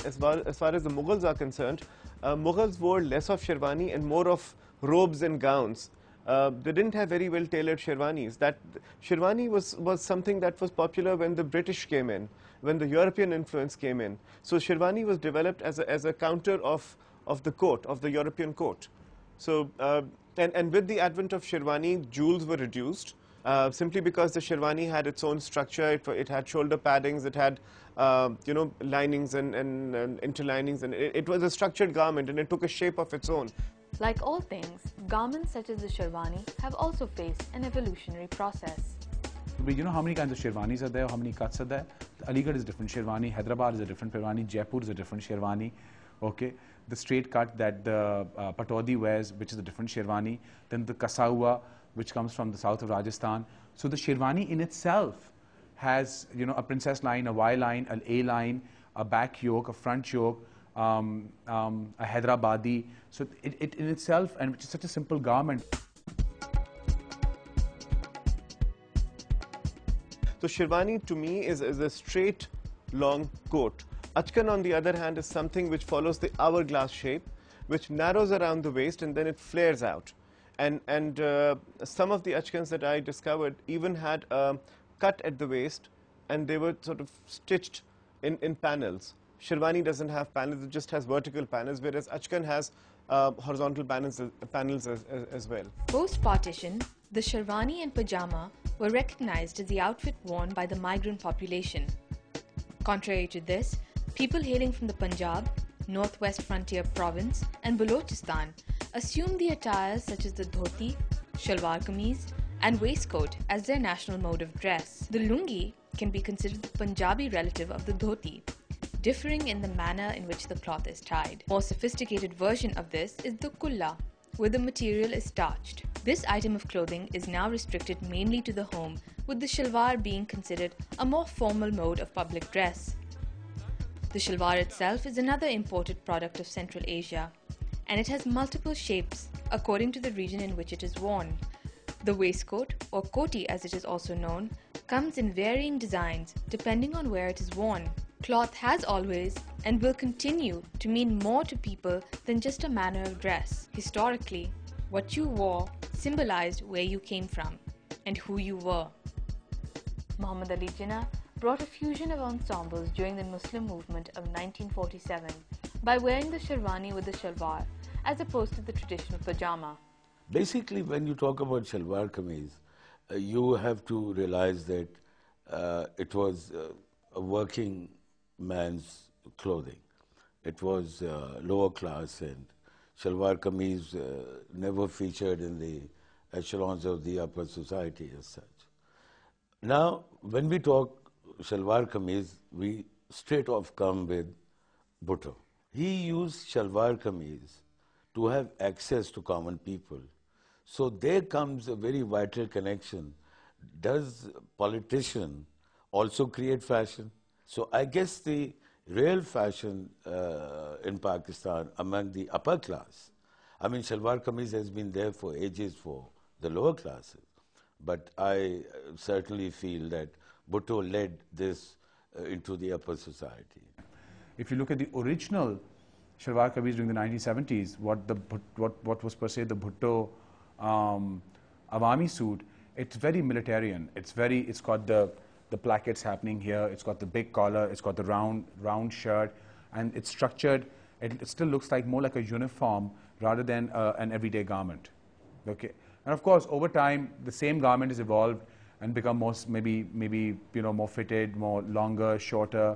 as far as the Mughals are concerned, Mughals wore less of sherwani and more of robes and gowns. They didn't have very well tailored sherwanis. That sherwani was something that was popular when the British came in, when the European influence came in. So sherwani was developed as a counter of the coat, of the European coat. So and with the advent of sherwani, jewels were reduced. Simply because the sherwani had its own structure, it had shoulder paddings, it had linings and interlinings, and it was a structured garment, and it took a shape of its own. Like all things, garments such as the sherwani have also faced an evolutionary process. You know how many kinds of sherwanis are there, how many cuts are there? Aligarh is a different sherwani, Hyderabad is a different sherwani, Jaipur is a different sherwani. Okay, the straight cut that the Pataudi wears, which is a different sherwani, then the kasaua, which comes from the south of Rajasthan. So the sherwani in itself has, a princess line, a Y line, an A line, a back yoke, a front yoke, a Hyderabadi. So it in itself, and which is such a simple garment. So sherwani to me is a straight, long coat. Achkan, on the other hand, is something which follows the hourglass shape, which narrows around the waist and then it flares out. And some of the achkans that I discovered even had a cut at the waist, and they were sort of stitched in panels. Sherwani doesn't have panels, it just has vertical panels, whereas achkan has horizontal panels as well. Post-partition, the sherwani and pajama were recognized as the outfit worn by the migrant population. Contrary to this, people hailing from the Punjab, Northwest Frontier Province and Balochistan assumed the attires such as the dhoti, shalwar kameez and waistcoat as their national mode of dress. The lungi can be considered the Punjabi relative of the dhoti, differing in the manner in which the cloth is tied. A more sophisticated version of this is the kulla, where the material is starched. This item of clothing is now restricted mainly to the home, with the shalwar being considered a more formal mode of public dress. The shalwar itself is another imported product of Central Asia, and it has multiple shapes according to the region in which it is worn. The waistcoat, or koti as it is also known, comes in varying designs depending on where it is worn. Cloth has always and will continue to mean more to people than just a manner of dress. Historically, what you wore symbolized where you came from and who you were. Muhammad Ali Jinnah brought a fusion of ensembles during the Muslim movement of 1947 by wearing the sherwani with the shalwar as opposed to the traditional pajama. Basically, when you talk about shalwar kameez, you have to realize that it was a working man's clothing. It was lower class, and shalwar kameez never featured in the echelons of the upper society as such. Now, when we talk shalwar kameez, we straight off come with Bhutto. He used shalwar kameez to have access to common people. So there comes a very vital connection. Does politician also create fashion? So I guess the real fashion in Pakistan among the upper class, I mean, shalwar kameez has been there for ages for the lower classes. But I certainly feel that Bhutto led this into the upper society. If you look at the original shalwar kameez during the 1970s, what was per se the Bhutto Awami suit, it's very militarian. It's got the plackets happening here, it's got the big collar, it's got the round shirt, and it's structured. It still looks like more like a uniform rather than an everyday garment. Okay, and of course over time the same garment has evolved and become more maybe more fitted, more longer, shorter,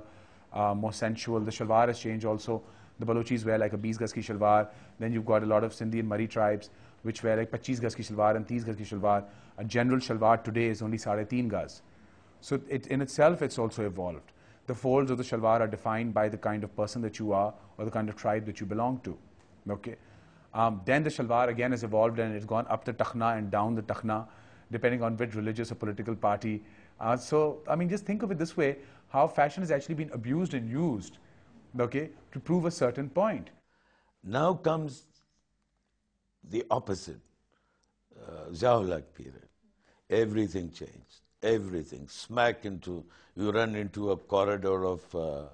more sensual. The shalwar has changed also. The Balochis wear like a 20 gaz ki shalwar. Then you've got a lot of Sindhi and Mari tribes which wear like 25 gaz ki shalwar and 30 gaz ki shalwar. A general shalwar today is only 3.5 gaz. So in itself it's also evolved. The folds of the shalwar are defined by the kind of person that you are or the kind of tribe that you belong to. Okay. Then the shalwar again has evolved and it's gone up the takhna and down the takhna depending on which religious or political party. So I mean, just think of it this way, how fashion has actually been abused and used, okay, to prove a certain point. Now comes the opposite, Zia-ul-Haq period. Everything changed. Everything. Smack into, you run into a corridor of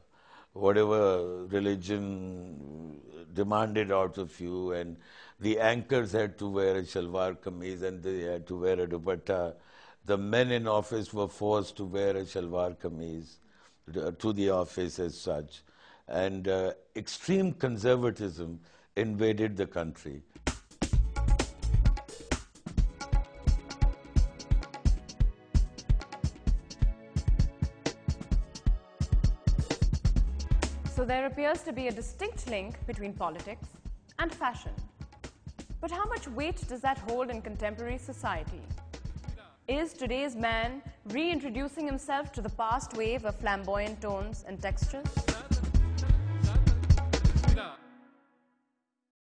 whatever religion demanded out of you, and the anchors had to wear a shalwar kameez and they had to wear a dupatta. The men in office were forced to wear a shalwar kameez to the office as such. And extreme conservatism invaded the country. So there appears to be a distinct link between politics and fashion. But how much weight does that hold in contemporary society? Is today's man reintroducing himself to the past wave of flamboyant tones and textures?